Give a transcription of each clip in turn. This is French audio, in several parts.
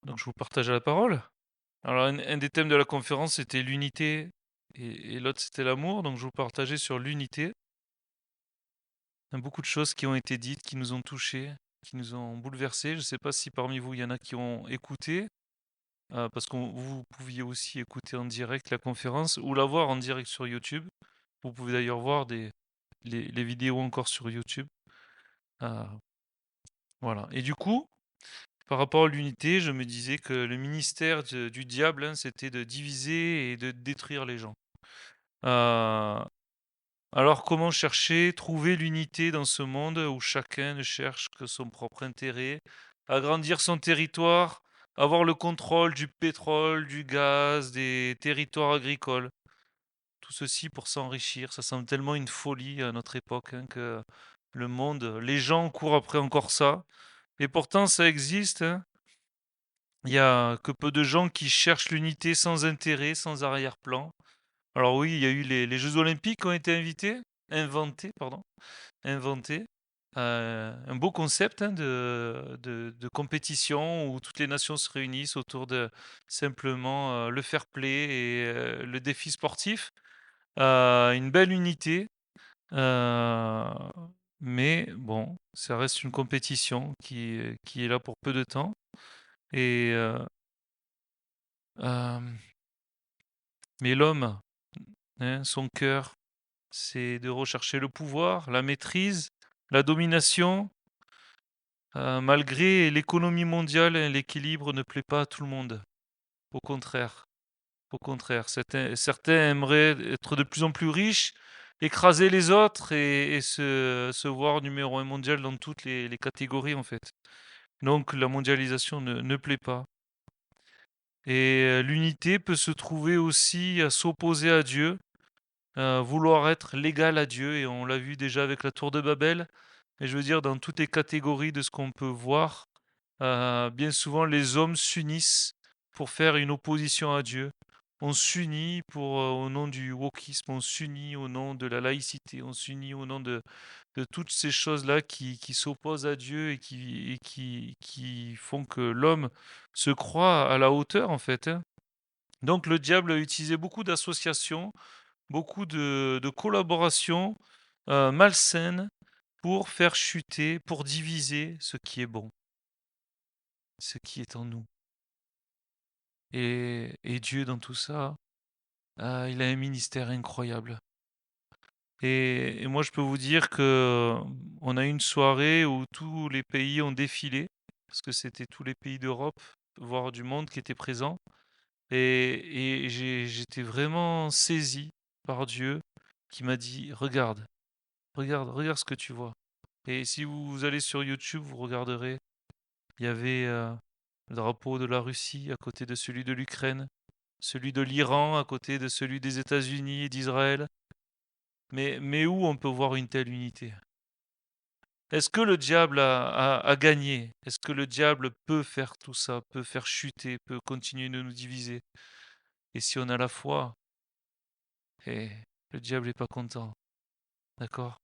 Donc je vous partage la parole. Alors un des thèmes de la conférence c'était l'unité et l'autre c'était l'amour, donc je vous partageais sur l'unité. Il y a beaucoup de choses qui ont été dites, qui nous ont touchés, qui nous ont bouleversés. Je ne sais pas si parmi vous il y en a qui ont écouté, parce que vous pouviez aussi écouter en direct la conférence ou la voir en direct sur YouTube. Vous pouvez d'ailleurs voir les vidéos encore sur YouTube. Euh, voilà. Et du coup, par rapport à l'unité, je me disais que le ministère du diable, hein, c'était de diviser et de détruire les gens. Euh, alors comment chercher, trouver l'unité dans ce monde où chacun ne cherche que son propre intérêt, agrandir son territoire, avoir le contrôle du pétrole, du gaz, des territoires agricoles. Tout ceci pour s'enrichir. Ça semble tellement une folie à notre époque, hein, que le monde, les gens courent après encore ça. Et pourtant ça existe, hein. Il y a que peu de gens qui cherchent l'unité sans intérêt, sans arrière-plan. Alors oui, il y a eu les Jeux Olympiques qui ont été inventés, pardon, inventés. Un beau concept, hein, de compétition où toutes les nations se réunissent autour de simplement le fair play et le défi sportif. Une belle unité, euh, mais bon, ça reste une compétition qui est là pour peu de temps. Et euh, mais l'homme, hein, son cœur, c'est de rechercher le pouvoir, la maîtrise, la domination. Malgré l'économie mondiale, hein, l'équilibre ne plaît pas à tout le monde. Au contraire, au contraire, certains aimeraient être de plus en plus riches, écraser les autres et se voir numéro un mondial dans toutes les catégories en fait. Donc la mondialisation ne plaît pas. Et l'unité peut se trouver aussi à s'opposer à Dieu, vouloir être l'égal à Dieu, et on l'a vu déjà avec la tour de Babel, et je veux dire dans toutes les catégories de ce qu'on peut voir, bien souvent les hommes s'unissent pour faire une opposition à Dieu. On s'unit au nom du wokisme, on s'unit au nom de la laïcité, on s'unit au nom de toutes ces choses-là qui s'opposent à Dieu et qui font que l'homme se croit à la hauteur en fait, hein. Donc le diable a utilisé beaucoup d'associations, beaucoup de collaborations malsaines pour faire chuter, pour diviser ce qui est bon, ce qui est en nous. Et Dieu, dans tout ça, il a un ministère incroyable. Et moi, je peux vous dire que on a eu une soirée où tous les pays ont défilé, parce que c'était tous les pays d'Europe, voire du monde, qui étaient présents. Et j'étais vraiment saisi par Dieu qui m'a dit, regarde, regarde, regarde ce que tu vois. Et si vous allez sur YouTube, vous regarderez, il y avait le drapeau de la Russie à côté de celui de l'Ukraine, celui de l'Iran à côté de celui des États-Unis et d'Israël. Mais où on peut voir une telle unité? Est-ce que le diable a gagné? Est-ce que le diable peut faire tout ça, peut faire chuter, peut continuer de nous diviser? Et si on a la foi, eh, le diable n'est pas content, d'accord?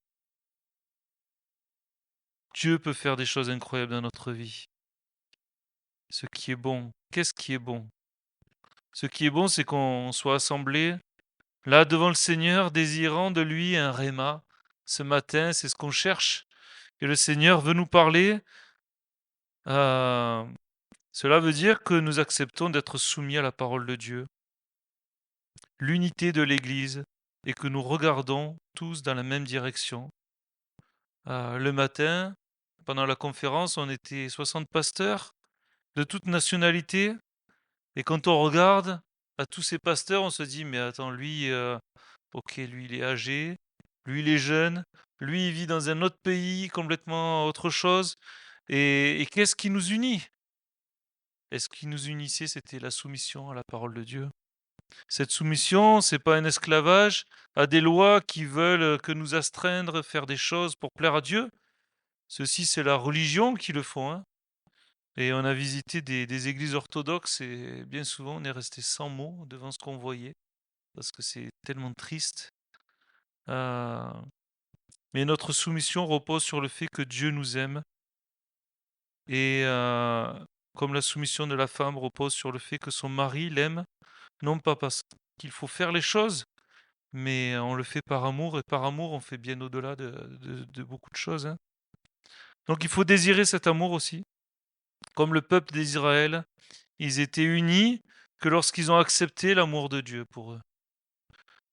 Dieu peut faire des choses incroyables dans notre vie. Ce qui est bon, qu'est-ce qui est bon? Ce qui est bon, c'est qu'on soit assemblés là devant le Seigneur, désirant de lui un réma. Ce matin, c'est ce qu'on cherche. Et le Seigneur veut nous parler. Euh, Cela veut dire que nous acceptons d'être soumis à la parole de Dieu, l'unité de l'Église, et que nous regardons tous dans la même direction. Le matin, pendant la conférence, on était 60 pasteurs de toutes nationalités. Et quand on regarde à tous ces pasteurs, on se dit, mais attends, lui, ok, lui il est âgé, lui il est jeune, lui il vit dans un autre pays, complètement autre chose. Et qu'est-ce qui nous unit? Et ce qui nous unissait, c'était la soumission à la parole de Dieu. Cette soumission, c'est pas un esclavage à des lois qui veulent que nous astreindre, faire des choses pour plaire à Dieu. Ceci, c'est la religion qui le font, hein. Et on a visité des églises orthodoxes et bien souvent on est resté sans mots devant ce qu'on voyait parce que c'est tellement triste. Euh, mais notre soumission repose sur le fait que Dieu nous aime et comme la soumission de la femme repose sur le fait que son mari l'aime, non pas parce qu'il faut faire les choses, mais on le fait par amour, et par amour, on fait bien au-delà de beaucoup de choses, hein. Donc il faut désirer cet amour aussi. Comme le peuple d'Israël, ils étaient unis que lorsqu'ils ont accepté l'amour de Dieu pour eux.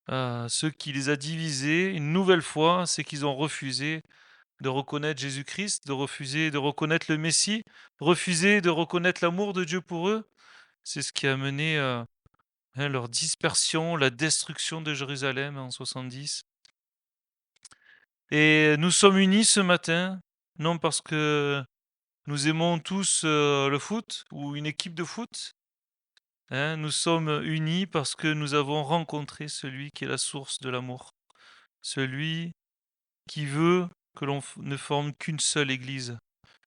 Ce qui les a divisés, une nouvelle fois, c'est qu'ils ont refusé de reconnaître Jésus-Christ, de refuser de reconnaître le Messie, refuser de reconnaître l'amour de Dieu pour eux. C'est ce qui a mené leur dispersion, la destruction de Jérusalem en 70. Et nous sommes unis ce matin, non parce que nous aimons tous le foot ou une équipe de foot, hein, nous sommes unis parce que nous avons rencontré celui qui est la source de l'amour, celui qui veut que l'on ne forme qu'une seule église,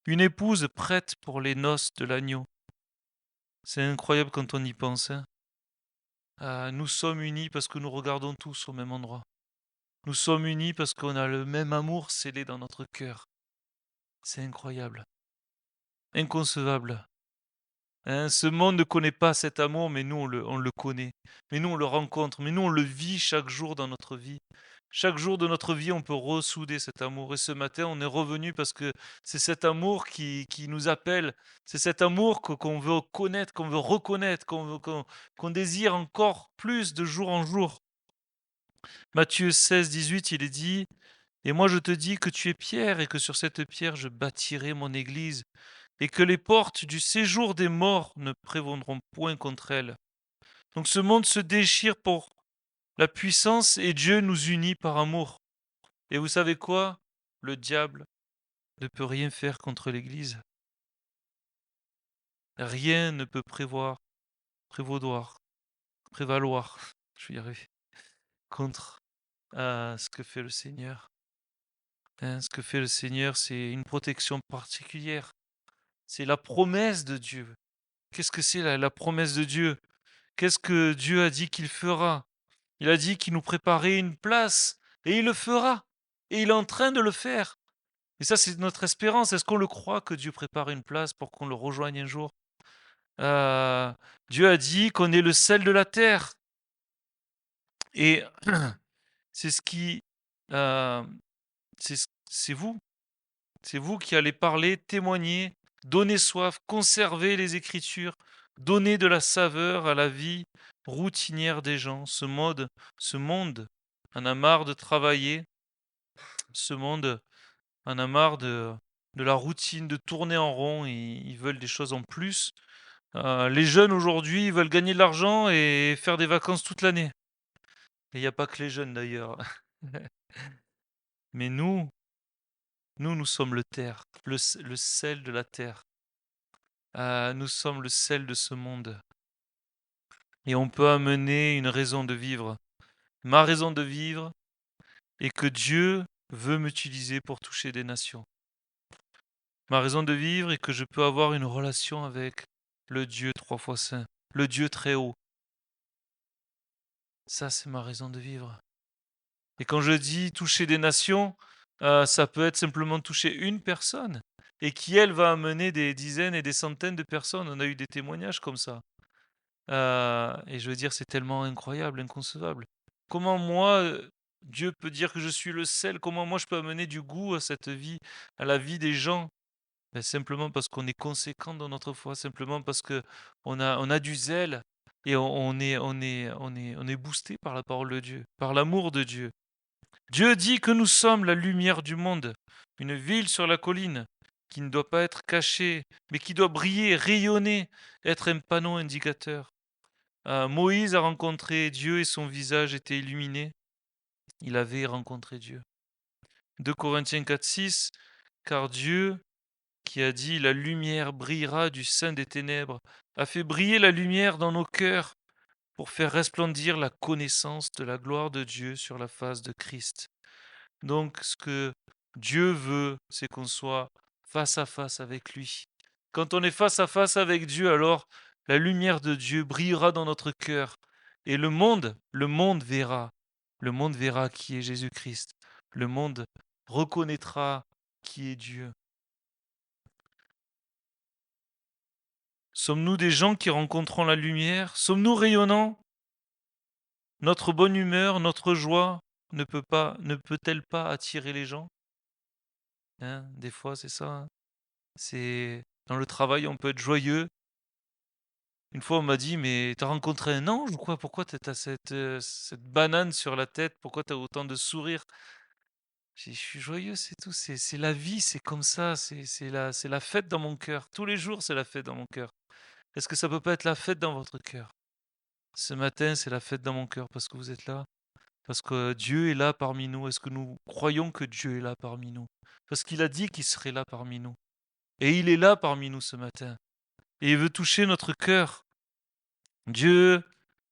une épouse prête pour les noces de l'agneau. C'est incroyable quand on y pense, hein. Nous sommes unis parce que nous regardons tous au même endroit. Nous sommes unis parce qu'on a le même amour scellé dans notre cœur. C'est incroyable, inconcevable. Hein, ce monde ne connaît pas cet amour, mais nous, on le connaît. Mais nous, on le rencontre. Mais nous, on le vit chaque jour dans notre vie. Chaque jour de notre vie, on peut ressouder cet amour. Et ce matin, on est revenu parce que c'est cet amour qui nous appelle. C'est cet amour qu'on veut connaître, qu'on veut reconnaître, qu'on désire encore plus de jour en jour. Matthieu 16, 18, il est dit, et moi je te dis que tu es Pierre et que sur cette pierre je bâtirai mon église et que les portes du séjour des morts ne prévaudront point contre elle. Donc ce monde se déchire pour la puissance et Dieu nous unit par amour. Et vous savez quoi? Le diable ne peut rien faire contre l'Église. Rien ne peut prévaloir, je vais y arriver, contre ce que fait le Seigneur. Hein, ce que fait le Seigneur, c'est une protection particulière. C'est la promesse de Dieu. Qu'est-ce que c'est la promesse de Dieu? Qu'est-ce que Dieu a dit qu'il fera? Il a dit qu'il nous préparait une place, et il le fera. Et il est en train de le faire. Et ça, c'est notre espérance. Est-ce qu'on le croit que Dieu prépare une place pour qu'on le rejoigne un jour? Euh, Dieu a dit qu'on est le sel de la terre. Et c'est ce qui... euh, c'est vous. C'est vous qui allez parler, témoigner, donner soif, conserver les Écritures, donner de la saveur à la vie routinière des gens. Ce monde en a marre de travailler, ce monde en a marre de la routine, de tourner en rond, ils veulent des choses en plus. Les jeunes aujourd'hui, ils veulent gagner de l'argent et faire des vacances toute l'année. Et il n'y a pas que les jeunes d'ailleurs. Mais nous sommes le terre, le sel de la terre. Nous sommes le sel de ce monde. Et on peut amener une raison de vivre. Ma raison de vivre est que Dieu veut m'utiliser pour toucher des nations. Ma raison de vivre est que je peux avoir une relation avec le Dieu trois fois saint, le Dieu très haut. Ça, c'est ma raison de vivre. Et quand je dis toucher des nations, ça peut être simplement toucher une personne et qui, elle, va amener des dizaines et des centaines de personnes. On a eu des témoignages comme ça. Et je veux dire, c'est tellement incroyable, inconcevable. Comment moi, Dieu peut dire que je suis le sel? Comment moi je peux amener du goût à cette vie, à la vie des gens? Ben, simplement parce qu'on est conséquent dans notre foi, simplement parce que on a du zèle et on est boosté par la parole de Dieu, par l'amour de Dieu. Dieu dit que nous sommes la lumière du monde, une ville sur la colline qui ne doit pas être cachée, mais qui doit briller, rayonner, être un panneau indicateur. Moïse a rencontré Dieu et son visage était illuminé. Il avait rencontré Dieu. 2 Corinthiens 4,6 car Dieu, qui a dit la lumière brillera du sein des ténèbres, a fait briller la lumière dans nos cœurs pour faire resplendir la connaissance de la gloire de Dieu sur la face de Christ. Donc ce que Dieu veut, c'est qu'on soit face à face avec lui. Quand on est face à face avec Dieu, alors la lumière de Dieu brillera dans notre cœur. Et le monde verra qui est Jésus-Christ. Le monde reconnaîtra qui est Dieu. Sommes-nous des gens qui rencontrons la lumière? Sommes-nous rayonnants? Notre bonne humeur, notre joie ne peut-elle pas attirer les gens? Hein, des fois, c'est ça, hein. C'est dans le travail, on peut être joyeux. Une fois, on m'a dit: «Mais t'as rencontré un ange ou quoi? Pourquoi tu cette banane sur la tête? Pourquoi t'as autant de sourires?» J'ai dit: «Je suis joyeux, c'est tout, c'est la vie, c'est comme ça, c'est la fête dans mon cœur. Tous les jours, c'est la fête dans mon cœur. Est-ce que ça peut pas être la fête dans votre cœur?» Ce matin, c'est la fête dans mon cœur parce que vous êtes là, parce que Dieu est là parmi nous. Est-ce que nous croyons que Dieu est là parmi nous? Parce qu'il a dit qu'il serait là parmi nous. Et il est là parmi nous ce matin. Et il veut toucher notre cœur. Dieu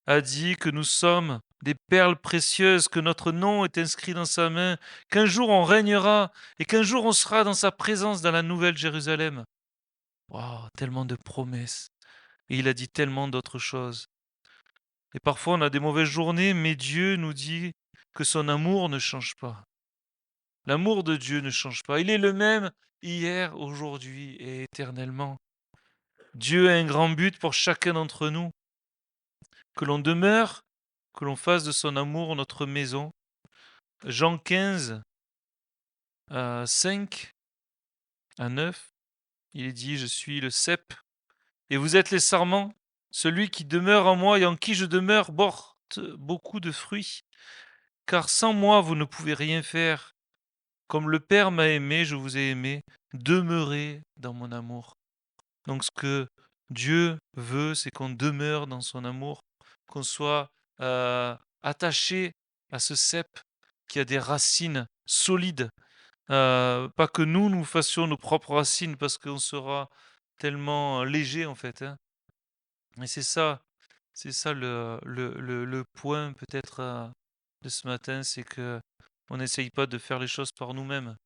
a dit que nous sommes des perles précieuses, que notre nom est inscrit dans sa main, qu'un jour on régnera et qu'un jour on sera dans sa présence dans la nouvelle Jérusalem. Waouh, tellement de promesses. Et il a dit tellement d'autres choses. Et parfois on a des mauvaises journées, mais Dieu nous dit que son amour ne change pas. L'amour de Dieu ne change pas. Il est le même hier, aujourd'hui et éternellement. Dieu a un grand but pour chacun d'entre nous, que l'on demeure, que l'on fasse de son amour notre maison. Jean 15, 5 à 9, il est dit: Je suis le cep, et vous êtes les sarments. Celui qui demeure en moi et en qui je demeure porte beaucoup de fruits. Car sans moi, vous ne pouvez rien faire. Comme le Père m'a aimé, je vous ai aimé. Demeurez dans mon amour. Donc ce que Dieu veut, c'est qu'on demeure dans son amour, qu'on soit attaché à ce cep qui a des racines solides. Pas que nous fassions nos propres racines parce qu'on sera tellement léger en fait, hein. Et c'est ça le point peut-être de ce matin, c'est que on n'essaye pas de faire les choses par nous-mêmes.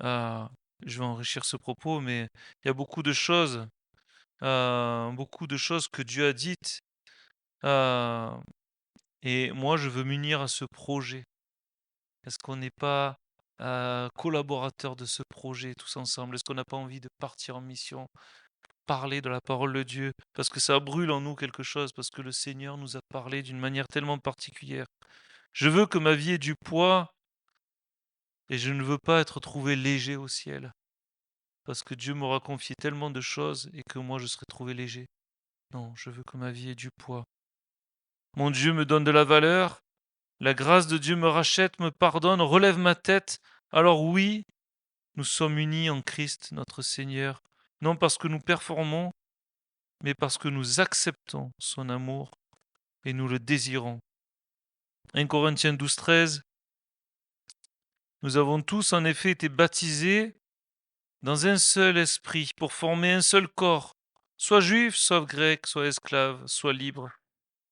Euh, je vais enrichir ce propos, mais il y a beaucoup de choses que Dieu a dites. euh, et moi, je veux m'unir à ce projet. Est-ce qu'on n'est pas collaborateurs de ce projet tous ensemble? Est-ce qu'on n'a pas envie de partir en mission, parler de la parole de Dieu? Parce que ça brûle en nous quelque chose, parce que le Seigneur nous a parlé d'une manière tellement particulière. Je veux que ma vie ait du poids et je ne veux pas être trouvé léger au ciel. Parce que Dieu m'aura confié tellement de choses et que moi je serai trouvé léger. Non, je veux que ma vie ait du poids. Mon Dieu me donne de la valeur, la grâce de Dieu me rachète, me pardonne, relève ma tête. Alors oui, nous sommes unis en Christ notre Seigneur, non parce que nous performons, mais parce que nous acceptons son amour et nous le désirons. 1 Corinthiens 12, 13. Nous avons tous en effet été baptisés dans un seul esprit pour former un seul corps, soit juif, soit grec, soit esclave, soit libre.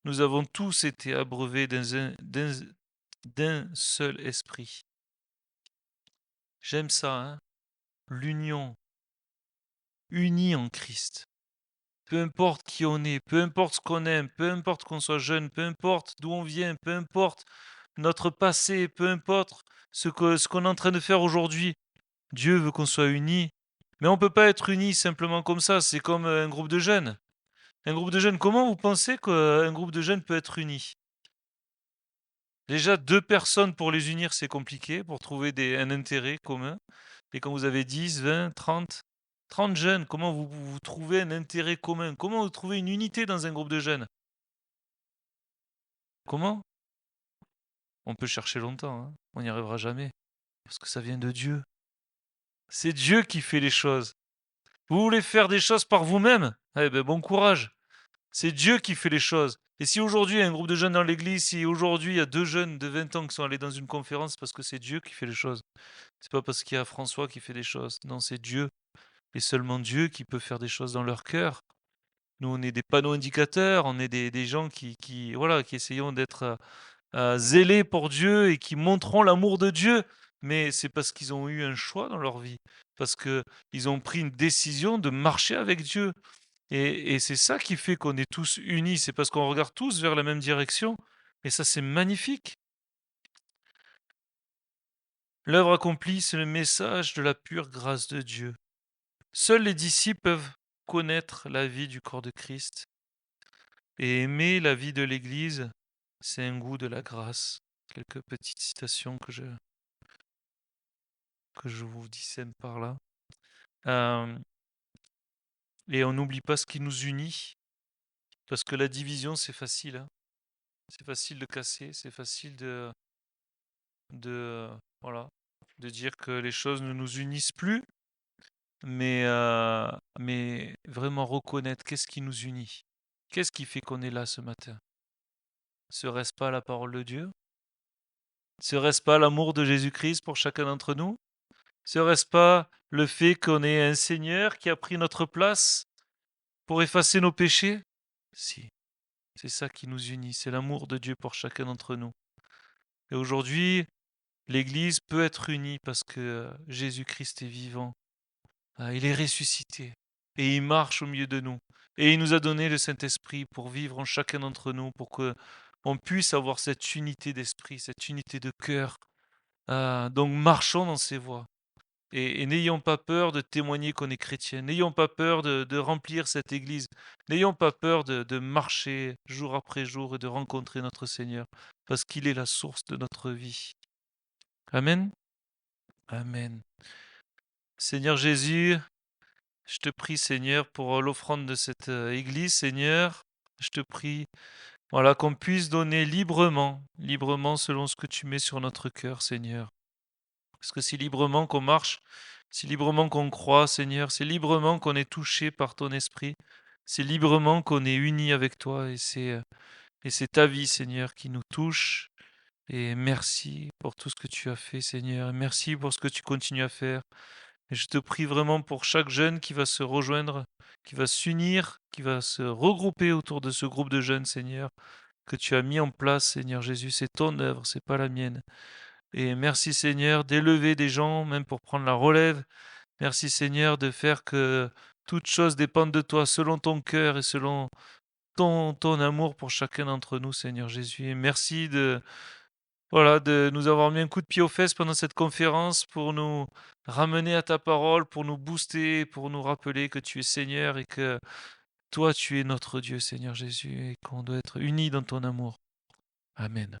Nous avons tous été abreuvés d'un seul esprit. J'aime ça, hein? L'union, unis en Christ. Peu importe qui on est, peu importe ce qu'on aime, peu importe qu'on soit jeune, peu importe d'où on vient, peu importe notre passé, peu importe ce qu'on est en train de faire aujourd'hui, Dieu veut qu'on soit unis. Mais on ne peut pas être unis simplement comme ça, c'est comme un groupe de jeunes. Un groupe de jeunes, comment vous pensez qu'un groupe de jeunes peut être uni? Déjà, deux personnes pour les unir, c'est compliqué, pour trouver un intérêt commun. Et quand vous avez 10, 20, 30 jeunes, comment vous trouvez un intérêt commun? Comment vous trouvez une unité dans un groupe de jeunes? Comment? On peut chercher longtemps, hein. On n'y arrivera jamais. Parce que ça vient de Dieu. C'est Dieu qui fait les choses. Vous voulez faire des choses par vous-même? Eh ben bon courage. C'est Dieu qui fait les choses. Et si aujourd'hui il y a un groupe de jeunes dans l'église, si aujourd'hui il y a deux jeunes de 20 ans qui sont allés dans une conférence, c'est parce que c'est Dieu qui fait les choses. C'est pas parce qu'il y a François qui fait des choses. Non, c'est Dieu. Et seulement Dieu qui peut faire des choses dans leur cœur. Nous, on est des panneaux indicateurs, on est des gens voilà, qui essayons d'être zélés pour Dieu et qui montreront l'amour de Dieu. Mais c'est parce qu'ils ont eu un choix dans leur vie, parce que ils ont pris une décision de marcher avec Dieu. Et c'est ça qui fait qu'on est tous unis, c'est parce qu'on regarde tous vers la même direction. Et ça, c'est magnifique. L'œuvre accomplie, c'est le message de la pure grâce de Dieu. Seuls les disciples connaître la vie du corps de Christ et aimer la vie de l'Église, c'est un goût de la grâce. Quelques petites citations que je vous dissème par là. Euh, et on n'oublie pas ce qui nous unit, parce que la division, c'est facile, hein. C'est facile de casser, c'est facile de, voilà, de dire que les choses ne nous unissent plus, mais vraiment reconnaître qu'est-ce qui nous unit. Qu'est-ce qui fait qu'on est là ce matin? Serait-ce pas la parole de Dieu? Serait-ce pas l'amour de Jésus-Christ pour chacun d'entre nous? Serait-ce pas le fait qu'on ait un Seigneur qui a pris notre place pour effacer nos péchés? Si, c'est ça qui nous unit, c'est l'amour de Dieu pour chacun d'entre nous. Et aujourd'hui, l'Église peut être unie parce que Jésus-Christ est vivant. Il est ressuscité et il marche au milieu de nous. Et il nous a donné le Saint-Esprit pour vivre en chacun d'entre nous, pour que on puisse avoir cette unité d'esprit, cette unité de cœur. Donc marchons dans ses voies. Et n'ayons pas peur de témoigner qu'on est chrétien. N'ayons pas peur de remplir cette église. N'ayons pas peur de marcher jour après jour et de rencontrer notre Seigneur. Parce qu'il est la source de notre vie. Amen. Amen. Seigneur Jésus, je te prie, Seigneur, pour l'offrande de cette église, Seigneur. Je te prie, voilà, qu'on puisse donner librement, librement selon ce que tu mets sur notre cœur, Seigneur. Parce que c'est librement qu'on marche, c'est librement qu'on croit, Seigneur, c'est librement qu'on est touché par ton esprit, c'est librement qu'on est uni avec toi, et c'est ta vie, Seigneur, qui nous touche. Et merci pour tout ce que tu as fait, Seigneur. Et merci pour ce que tu continues à faire. Et je te prie vraiment pour chaque jeune qui va se rejoindre, qui va s'unir, qui va se regrouper autour de ce groupe de jeunes, Seigneur, que tu as mis en place, Seigneur Jésus. C'est ton œuvre, c'est pas la mienne. Et merci Seigneur d'élever des gens, même pour prendre la relève. Merci Seigneur de faire que toute chose dépende de toi selon ton cœur et selon ton amour pour chacun d'entre nous, Seigneur Jésus. Et merci de nous avoir mis un coup de pied aux fesses pendant cette conférence pour nous ramener à ta parole, pour nous booster, pour nous rappeler que tu es Seigneur et que toi tu es notre Dieu, Seigneur Jésus, et qu'on doit être unis dans ton amour. Amen.